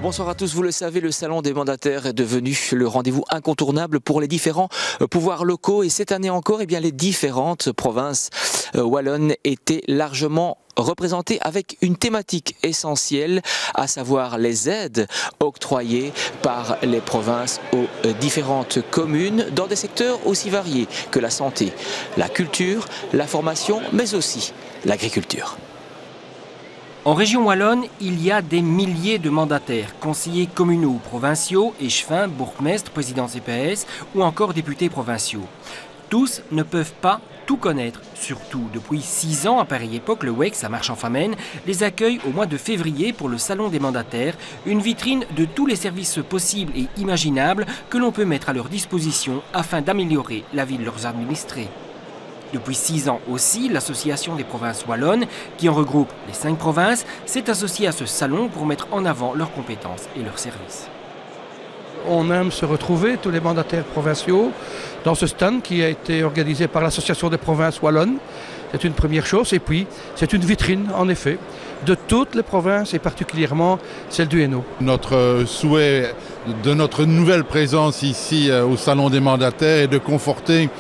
Bonsoir à tous, vous le savez, le Salon des mandataires est devenu le rendez-vous incontournable pour les différents pouvoirs locaux et cette année encore, les différentes provinces wallonnes étaient largement représentées avec une thématique essentielle, à savoir les aides octroyées par les provinces aux différentes communes dans des secteurs aussi variés que la santé, la culture, la formation, mais aussi l'agriculture. En région wallonne, il y a des milliers de mandataires, conseillers communaux ou provinciaux, échevins, bourgmestres, présidents CPS ou encore députés provinciaux. Tous ne peuvent pas tout connaître. Surtout, depuis 6 ans, à pareille époque, le WEX à Marche-en-Famenne les accueille au mois de février pour le Salon des mandataires, une vitrine de tous les services possibles et imaginables que l'on peut mettre à leur disposition afin d'améliorer la vie de leurs administrés. Depuis 6 ans aussi, l'Association des provinces wallonnes, qui en regroupe les 5 provinces, s'est associée à ce salon pour mettre en avant leurs compétences et leurs services. On aime se retrouver, tous les mandataires provinciaux, dans ce stand qui a été organisé par l'Association des provinces wallonnes. C'est une première chose et puis c'est une vitrine, en effet, de toutes les provinces et particulièrement celle du Hainaut. Notre souhait de notre nouvelle présence ici au Salon des mandataires est de conforter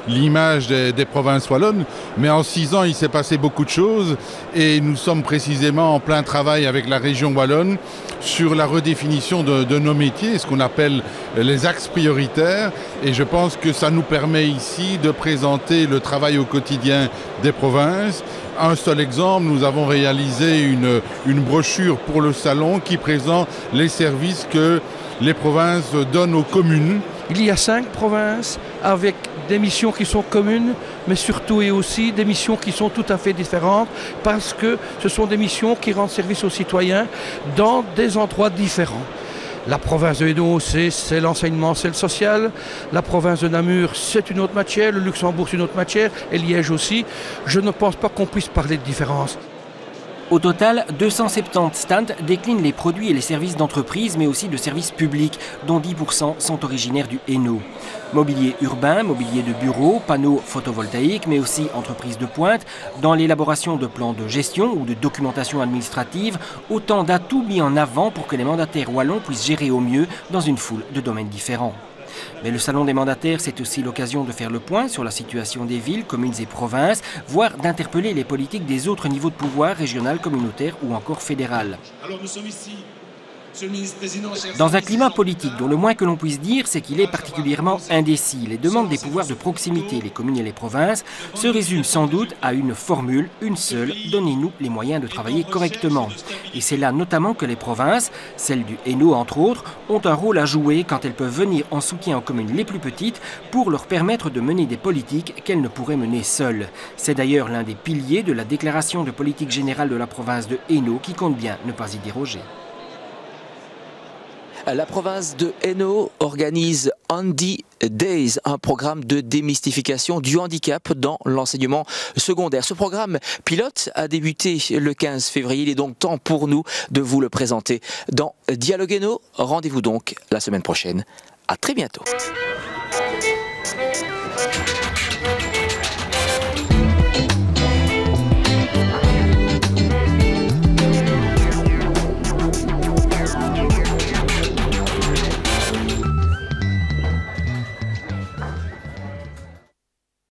l'image des provinces wallonnes, mais en 6 ans il s'est passé beaucoup de choses et nous sommes précisément en plein travail avec la région wallonne sur la redéfinition de nos métiers, ce qu'on appelle les axes prioritaires, et je pense que ça nous permet ici de présenter le travail au quotidien des provinces. Un seul exemple, nous avons réalisé une brochure pour le salon qui présente les services que les provinces donnent aux communes. Il y a 5 provinces avec des missions qui sont communes, mais surtout et aussi des missions qui sont tout à fait différentes parce que ce sont des missions qui rendent service aux citoyens dans des endroits différents. La province de Hainaut, c'est l'enseignement, c'est le social. La province de Namur, c'est une autre matière. Le Luxembourg, c'est une autre matière. Et Liège aussi. Je ne pense pas qu'on puisse parler de différence. Au total, 270 stands déclinent les produits et les services d'entreprise, mais aussi de services publics, dont 10% sont originaires du Hainaut. Mobilier urbain, mobilier de bureau, panneaux photovoltaïques, mais aussi entreprises de pointe, dans l'élaboration de plans de gestion ou de documentation administrative, autant d'atouts mis en avant pour que les mandataires wallons puissent gérer au mieux dans une foule de domaines différents. Mais le Salon des mandataires, c'est aussi l'occasion de faire le point sur la situation des villes, communes et provinces, voire d'interpeller les politiques des autres niveaux de pouvoir, régional, communautaire ou encore fédéral. Alors nous sommes ici. Dans un climat politique dont le moins que l'on puisse dire, c'est qu'il est particulièrement indécis. Les demandes des pouvoirs de proximité, les communes et les provinces, se résument sans doute à une formule, une seule, donnez-nous les moyens de travailler correctement. Et c'est là notamment que les provinces, celles du Hainaut entre autres, ont un rôle à jouer quand elles peuvent venir en soutien aux communes les plus petites pour leur permettre de mener des politiques qu'elles ne pourraient mener seules. C'est d'ailleurs l'un des piliers de la déclaration de politique générale de la province de Hainaut qui compte bien ne pas y déroger. La province de Hainaut organise Handy Days, un programme de démystification du handicap dans l'enseignement secondaire. Ce programme pilote a débuté le 15 février. Il est donc temps pour nous de vous le présenter dans Dialogue Hainaut. Rendez-vous donc la semaine prochaine. À très bientôt.